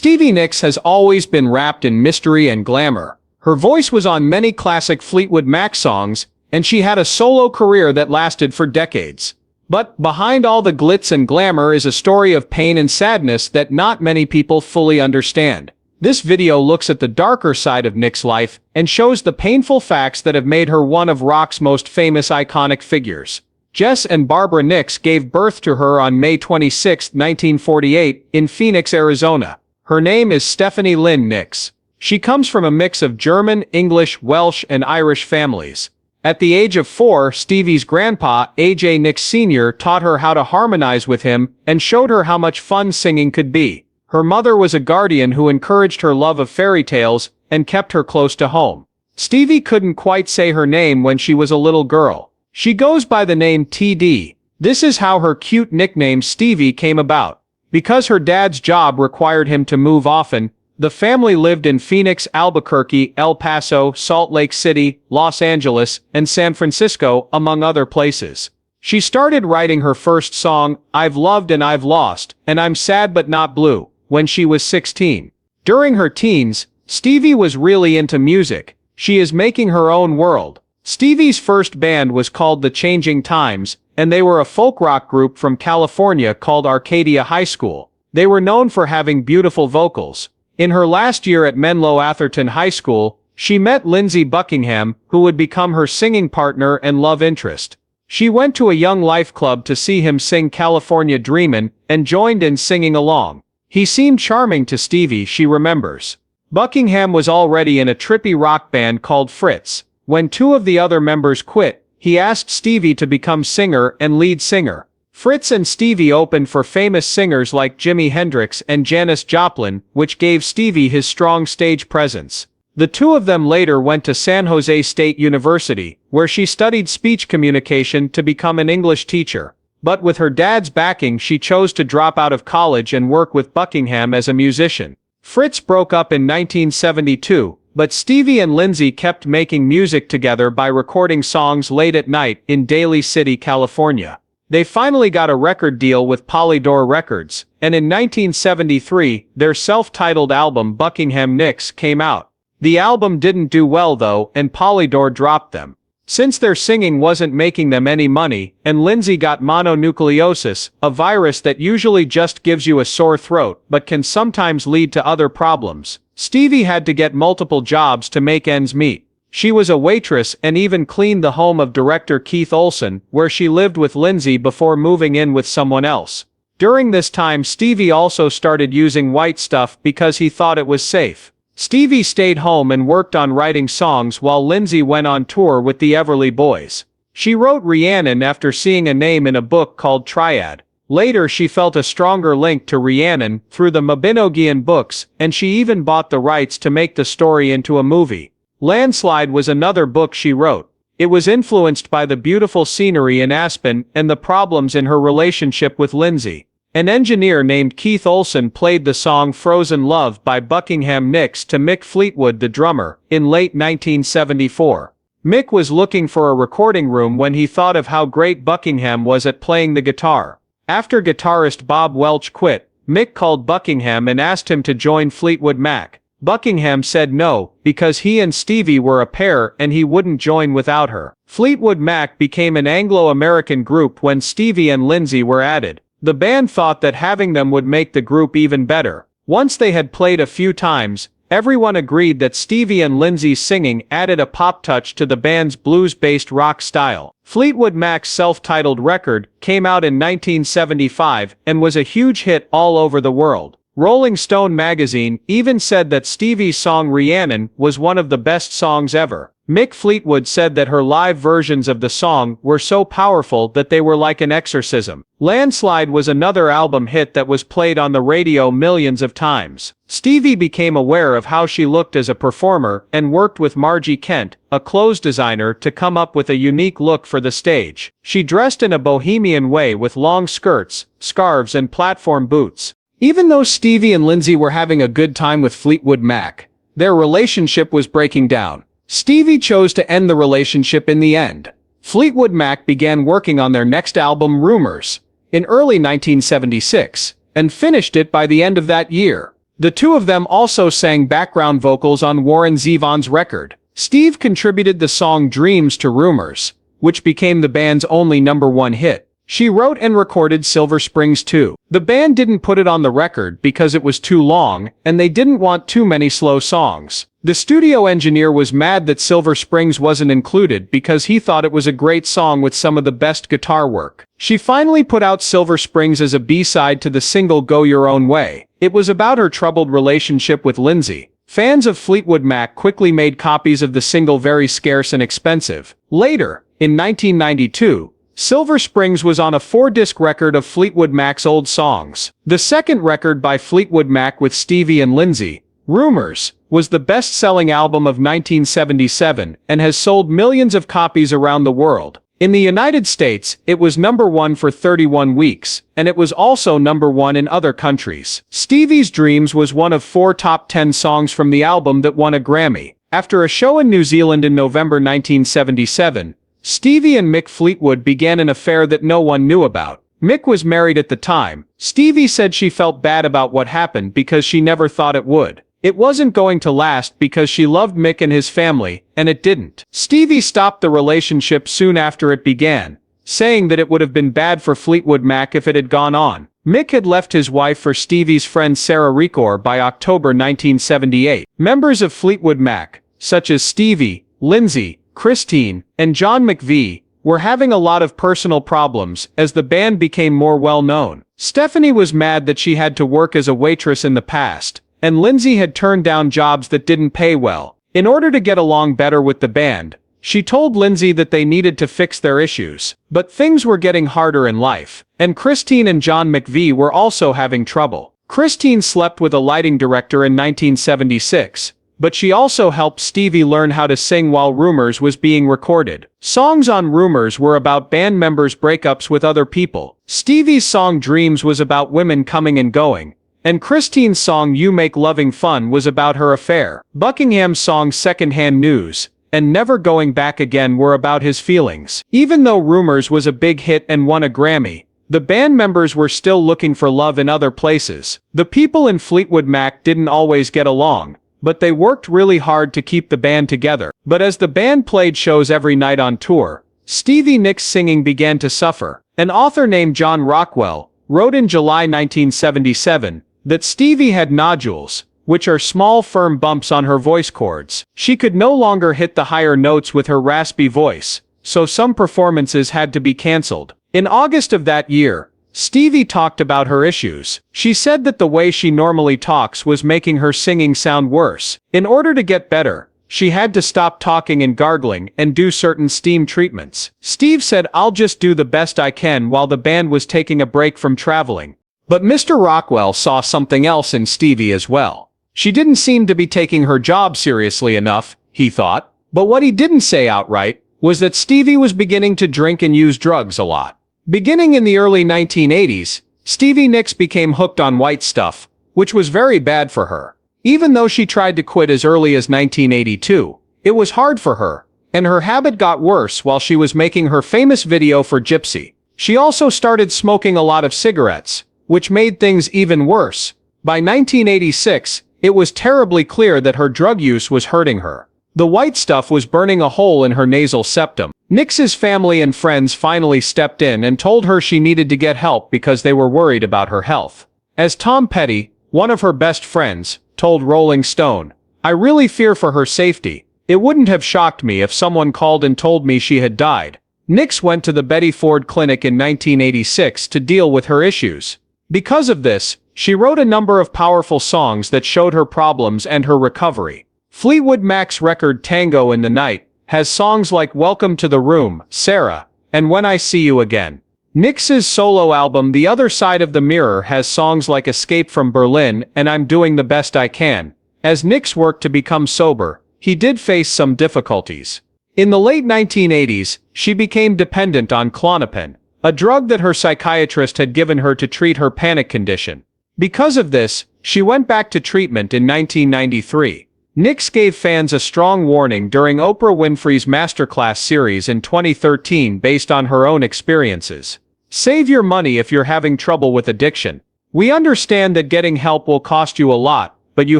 Stevie Nicks has always been wrapped in mystery and glamour. Her voice was on many classic Fleetwood Mac songs, and she had a solo career that lasted for decades. But behind all the glitz and glamour is a story of pain and sadness that not many people fully understand. This video looks at the darker side of Nicks' life and shows the painful facts that have made her one of rock's most famous iconic figures. Jess and Barbara Nicks gave birth to her on May 26, 1948, in Phoenix, Arizona. Her name is Stephanie Lynn Nicks. She comes from a mix of German, English, Welsh, and Irish families. At the age of 4, Stevie's grandpa, A.J. Nicks Sr., taught her how to harmonize with him and showed her how much fun singing could be. Her mother was a guardian who encouraged her love of fairy tales and kept her close to home. Stevie couldn't quite say her name when she was a little girl. She goes by the name TD. This is how her cute nickname Stevie came about. Because her dad's job required him to move often, the family lived in Phoenix, Albuquerque, El Paso, Salt Lake City, Los Angeles, and San Francisco, among other places. She started writing her first song, I've Loved and I've Lost, and I'm Sad But Not Blue, when she was 16. During her teens, Stevie was really into music. She is making her own world. Stevie's first band was called The Changing Times, and they were a folk rock group from California called Arcadia High School. They were known for having beautiful vocals. In her last year at Menlo Atherton High School, she met Lindsey Buckingham, who would become her singing partner and love interest. She went to a Young Life club to see him sing California Dreamin' and joined in singing along. He seemed charming to Stevie, she remembers. Buckingham was already in a trippy rock band called Fritz. When two of the other members quit, he asked Stevie to become singer and lead singer. Fritz and Stevie opened for famous singers like Jimi Hendrix and Janis Joplin, which gave Stevie his strong stage presence. The two of them later went to San Jose State University, where she studied speech communication to become an English teacher. But with her dad's backing, she chose to drop out of college and work with Buckingham as a musician. Fritz broke up in 1972, but Stevie and Lindsey kept making music together by recording songs late at night in Daly City, California. They finally got a record deal with Polydor Records, and in 1973, their self-titled album Buckingham Nicks came out. The album didn't do well though, and Polydor dropped them. Since their singing wasn't making them any money, and Lindsey got mononucleosis, a virus that usually just gives you a sore throat but can sometimes lead to other problems, Stevie had to get multiple jobs to make ends meet. She was a waitress and even cleaned the home of director Keith Olsen, where she lived with Lindsey before moving in with someone else. During this time, Stevie also started using white stuff because he thought it was safe. Stevie stayed home and worked on writing songs while Lindsey went on tour with the Everly Boys. She wrote Rhiannon after seeing a name in a book called Triad. Later she felt a stronger link to Rhiannon through the Mabinogion books, and she even bought the rights to make the story into a movie. Landslide was another book she wrote. It was influenced by the beautiful scenery in Aspen and the problems in her relationship with Lindsey. An engineer named Keith Olsen played the song Frozen Love by Buckingham Nicks to Mick Fleetwood, the drummer, in late 1974. Mick was looking for a recording room when he thought of how great Buckingham was at playing the guitar. After guitarist Bob Welch quit, Mick called Buckingham and asked him to join Fleetwood Mac. Buckingham said no, because he and Stevie were a pair and he wouldn't join without her. Fleetwood Mac became an Anglo-American group when Stevie and Lindsey were added. The band thought that having them would make the group even better. Once they had played a few times, everyone agreed that Stevie and Lindsey's singing added a pop touch to the band's blues-based rock style. Fleetwood Mac's self-titled record came out in 1975 and was a huge hit all over the world. Rolling Stone magazine even said that Stevie's song Rhiannon was one of the best songs ever. Mick Fleetwood said that her live versions of the song were so powerful that they were like an exorcism. Landslide was another album hit that was played on the radio millions of times. Stevie became aware of how she looked as a performer and worked with Margie Kent, a clothes designer, to come up with a unique look for the stage. She dressed in a bohemian way with long skirts, scarves, and platform boots. Even though Stevie and Lindsey were having a good time with Fleetwood Mac, their relationship was breaking down. Stevie chose to end the relationship in the end. Fleetwood Mac began working on their next album, Rumors, in early 1976, and finished it by the end of that year. The two of them also sang background vocals on Warren Zevon's record. Steve contributed the song Dreams to Rumors, which became the band's only #1 hit. She wrote and recorded Silver Springs too. The band didn't put it on the record because it was too long, and they didn't want too many slow songs. The studio engineer was mad that Silver Springs wasn't included because he thought it was a great song with some of the best guitar work. She finally put out Silver Springs as a B-side to the single Go Your Own Way. It was about her troubled relationship with Lindsay. Fans of Fleetwood Mac quickly made copies of the single very scarce and expensive. Later, in 1992, Silver Springs was on a 4-disc record of Fleetwood Mac's old songs. The second record by Fleetwood Mac with Stevie and Lindsay, Rumors, was the best-selling album of 1977 and has sold millions of copies around the world. In the United States, it was #1 for 31 weeks, and it was also #1 in other countries. Stevie's Dreams was one of 4 top 10 songs from the album that won a Grammy. After a show in New Zealand in November 1977, Stevie and Mick Fleetwood began an affair that no one knew about. Mick was married at the time. Stevie said she felt bad about what happened because she never thought it would. It wasn't going to last because she loved Mick and his family, and it didn't. Stevie stopped the relationship soon after it began, saying that it would have been bad for Fleetwood Mac if it had gone on. Mick had left his wife for Stevie's friend Sarah Ricor by October 1978. Members of Fleetwood Mac, such as Stevie, Lindsay, Christine, and John McVie, were having a lot of personal problems as the band became more well-known. Stephanie was mad that she had to work as a waitress in the past, and Lindsay had turned down jobs that didn't pay well. In order to get along better with the band, she told Lindsay that they needed to fix their issues. But things were getting harder in life, and Christine and John McVie were also having trouble. Christine slept with a lighting director in 1976, but she also helped Stevie learn how to sing while Rumors was being recorded. Songs on Rumors were about band members' breakups with other people. Stevie's song Dreams was about women coming and going, and Christine's song You Make Loving Fun was about her affair. Buckingham's songs Secondhand News and Never Going Back Again were about his feelings. Even though Rumors was a big hit and won a Grammy, the band members were still looking for love in other places. The people in Fleetwood Mac didn't always get along, but they worked really hard to keep the band together. But as the band played shows every night on tour, Stevie Nicks' singing began to suffer. An author named John Rockwell wrote in July 1977 that Stevie had nodules, which are small firm bumps on her voice cords. She could no longer hit the higher notes with her raspy voice, so some performances had to be cancelled. In August of that year, Stevie talked about her issues. She said that the way she normally talks was making her singing sound worse. In order to get better, she had to stop talking and gargling and do certain steam treatments. Steve said, "I'll just do the best I can," while the band was taking a break from traveling. But Mr. Rockwell saw something else in Stevie as well. She didn't seem to be taking her job seriously enough, he thought. But what he didn't say outright was that Stevie was beginning to drink and use drugs a lot. Beginning in the early 1980s, Stevie Nicks became hooked on white stuff, which was very bad for her. Even though she tried to quit as early as 1982, it was hard for her, and her habit got worse while she was making her famous video for Gypsy. She also started smoking a lot of cigarettes, which made things even worse. By 1986, it was terribly clear that her drug use was hurting her. The white stuff was burning a hole in her nasal septum. Nicks's family and friends finally stepped in and told her she needed to get help because they were worried about her health. As Tom Petty, one of her best friends, told Rolling Stone, "I really fear for her safety. It wouldn't have shocked me if someone called and told me she had died." Nicks went to the Betty Ford Clinic in 1986 to deal with her issues. Because of this, she wrote a number of powerful songs that showed her problems and her recovery. Fleetwood Mac's record Tango in the Night has songs like Welcome to the Room, Sarah, and When I See You Again. Nicks's solo album The Other Side of the Mirror has songs like Escape from Berlin and I'm Doing the Best I Can. As Nicks worked to become sober, he did face some difficulties. In the late 1980s, she became dependent on Klonopin, a drug that her psychiatrist had given her to treat her panic condition. Because of this, she went back to treatment in 1993. Nicks gave fans a strong warning during Oprah Winfrey's Masterclass series in 2013 based on her own experiences. "Save your money if you're having trouble with addiction. We understand that getting help will cost you a lot, but you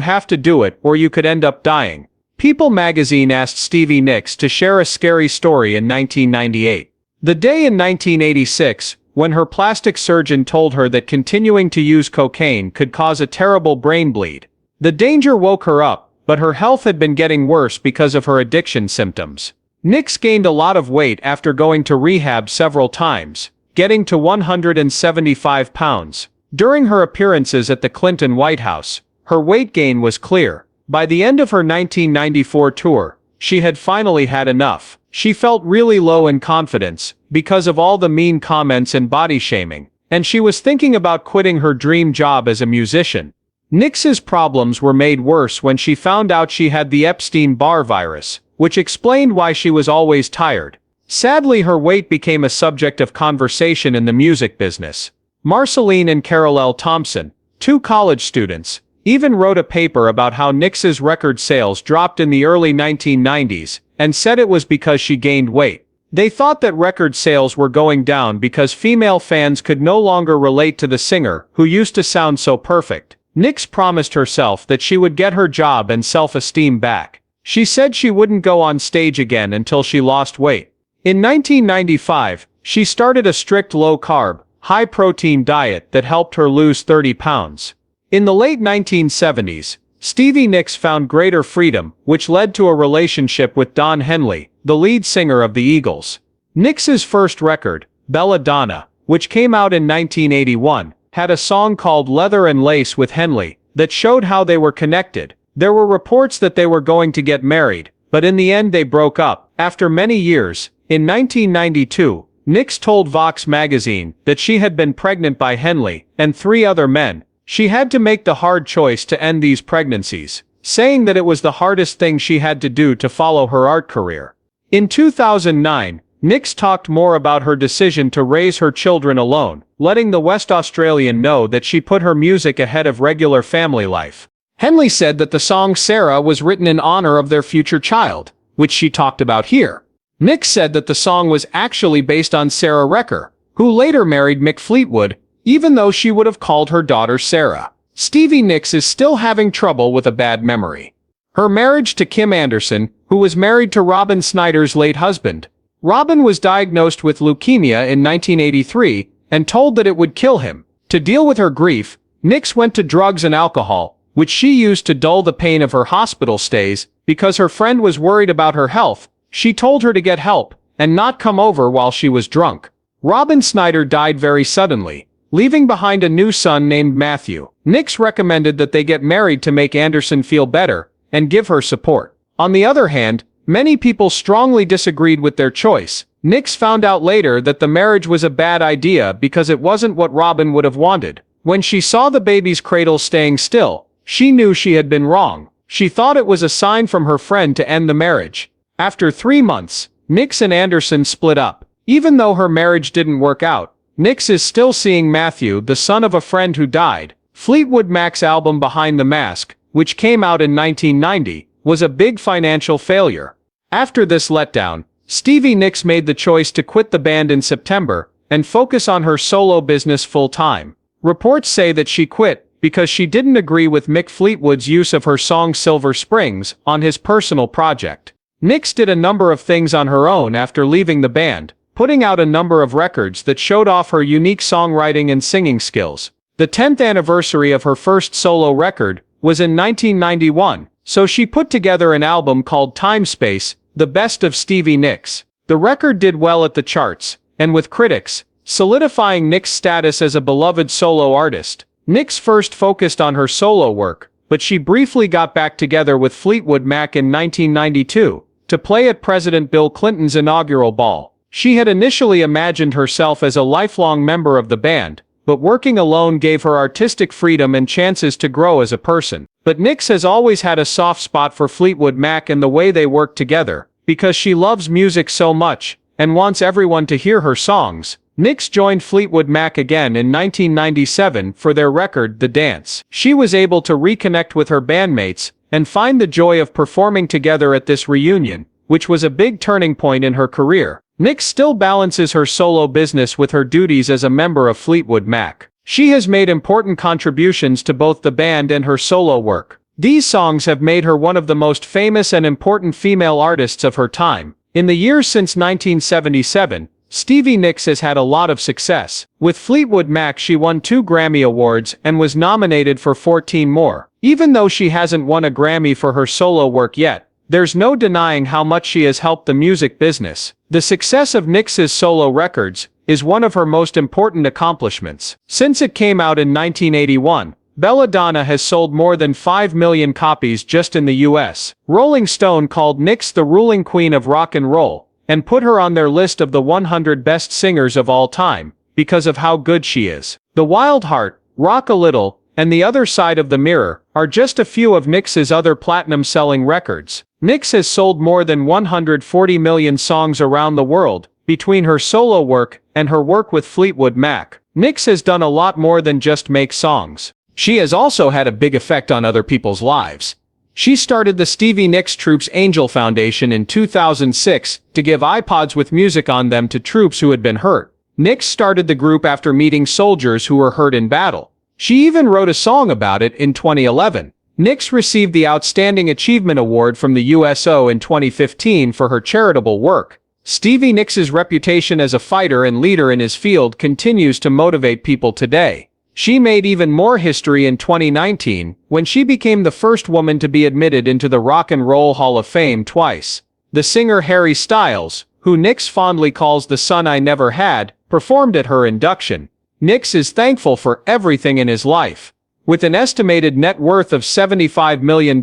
have to do it or you could end up dying. People magazine asked Stevie Nicks to share a scary story in 1998. The day in 1986, when her plastic surgeon told her that continuing to use cocaine could cause a terrible brain bleed. The danger woke her up, but her health had been getting worse because of her addiction symptoms. Nicks gained a lot of weight after going to rehab several times, getting to 175 pounds. During her appearances at the Clinton White House, her weight gain was clear. By the end of her 1994 tour, she had finally had enough. She felt really low in confidence because of all the mean comments and body shaming, and she was thinking about quitting her dream job as a musician. Nicks's problems were made worse when she found out she had the Epstein-Barr virus, which explained why she was always tired. Sadly, her weight became a subject of conversation in the music business. Marceline and Carol L. Thompson, two college students, even wrote a paper about how Nicks's record sales dropped in the early 1990s, and said it was because she gained weight. They thought that record sales were going down because female fans could no longer relate to the singer, who used to sound so perfect. Nicks promised herself that she would get her job and self-esteem back. She said she wouldn't go on stage again until she lost weight. In 1995, she started a strict low-carb, high-protein diet that helped her lose 30 pounds. In the late 1970s, Stevie Nicks found greater freedom, which led to a relationship with Don Henley, the lead singer of the Eagles. Nicks's first record, Belladonna, which came out in 1981, had a song called Leather and Lace with Henley that showed how they were connected. There were reports that they were going to get married, but in the end they broke up. After many years, in 1992, Nicks told Vox magazine that she had been pregnant by Henley and 3 other men. She had to make the hard choice to end these pregnancies, saying that it was the hardest thing she had to do to follow her art career. In 2009, Nicks talked more about her decision to raise her children alone, letting the West Australian know that she put her music ahead of regular family life. Henley said that the song Sarah was written in honor of their future child, which she talked about here. Nicks said that the song was actually based on Sarah Recker, who later married Mick Fleetwood, even though she would have called her daughter Sarah. Stevie Nicks is still having trouble with a bad memory. Her marriage to Kim Anderson, who was married to Robin Snyder's late husband. Robin was diagnosed with leukemia in 1983 and told that it would kill him. To deal with her grief, Nicks went to drugs and alcohol, which she used to dull the pain of her hospital stays. Because her friend was worried about her health, she told her to get help and not come over while she was drunk. Robin Snyder died very suddenly, leaving behind a new son named Matthew. Nicks recommended that they get married to make Anderson feel better and give her support. On the other hand, many people strongly disagreed with their choice. Nicks found out later that the marriage was a bad idea because it wasn't what Robin would have wanted. When she saw the baby's cradle staying still, she knew she had been wrong. She thought it was a sign from her friend to end the marriage. After 3 months, Nicks and Anderson split up. Even though her marriage didn't work out, Nicks is still seeing Matthew, the son of a friend who died. Fleetwood Mac's album Behind the Mask, which came out in 1990, was a big financial failure. After this letdown, Stevie Nicks made the choice to quit the band in September and focus on her solo business full-time. Reports say that she quit because she didn't agree with Mick Fleetwood's use of her song Silver Springs on his personal project. Nicks did a number of things on her own after leaving the band, putting out a number of records that showed off her unique songwriting and singing skills. The 10th anniversary of her first solo record was in 1991, so she put together an album called Time Space, The Best of Stevie Nicks. The record did well at the charts, and with critics, solidifying Nicks' status as a beloved solo artist. Nicks first focused on her solo work, but she briefly got back together with Fleetwood Mac in 1992 to play at President Bill Clinton's inaugural ball. She had initially imagined herself as a lifelong member of the band, but working alone gave her artistic freedom and chances to grow as a person. But Nicks has always had a soft spot for Fleetwood Mac and the way they work together, because she loves music so much and wants everyone to hear her songs. Nicks joined Fleetwood Mac again in 1997 for their record The Dance. She was able to reconnect with her bandmates and find the joy of performing together at this reunion, which was a big turning point in her career. Nicks still balances her solo business with her duties as a member of Fleetwood Mac. She has made important contributions to both the band and her solo work. These songs have made her one of the most famous and important female artists of her time. In the years since 1977, Stevie Nicks has had a lot of success. With Fleetwood Mac she won 2 Grammy Awards and was nominated for 14 more. Even though she hasn't won a Grammy for her solo work yet, there's no denying how much she has helped the music business. The success of Nicks's solo records is one of her most important accomplishments. Since it came out in 1981, Belladonna has sold more than 5 million copies just in the US. Rolling Stone called Nicks the ruling queen of rock and roll, and put her on their list of the 100 best singers of all time, because of how good she is. The Wild Heart, Rock a Little, and The Other Side of the Mirror are just a few of Nicks's other platinum-selling records. Nicks has sold more than 140 million songs around the world, between her solo work and her work with Fleetwood Mac. Nicks has done a lot more than just make songs. She has also had a big effect on other people's lives. She started the Stevie Nicks Troops Angel Foundation in 2006 to give iPods with music on them to troops who had been hurt. Nicks started the group after meeting soldiers who were hurt in battle. She even wrote a song about it in 2011. Nicks received the Outstanding Achievement Award from the USO in 2015 for her charitable work. Stevie Nicks's reputation as a fighter and leader in his field continues to motivate people today. She made even more history in 2019, when she became the first woman to be admitted into the Rock and Roll Hall of Fame twice. The singer Harry Styles, who Nicks fondly calls the son I never had, performed at her induction. Nicks is thankful for everything in his life. With an estimated net worth of $75 million,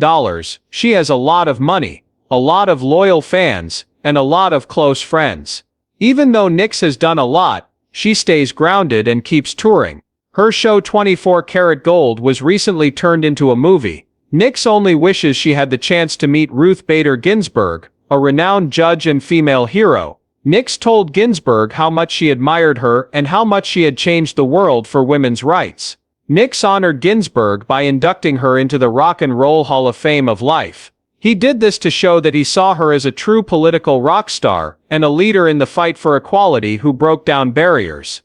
she has a lot of money, a lot of loyal fans, and a lot of close friends. Even though Nicks has done a lot, she stays grounded and keeps touring. Her show 24 Karat Gold was recently turned into a movie. Nicks only wishes she had the chance to meet Ruth Bader Ginsburg, a renowned judge and female hero. Nicks told Ginsburg how much she admired her and how much she had changed the world for women's rights. Nicks honored Ginsburg by inducting her into the Rock and Roll Hall of Fame of Life. He did this to show that he saw her as a true political rock star and a leader in the fight for equality who broke down barriers.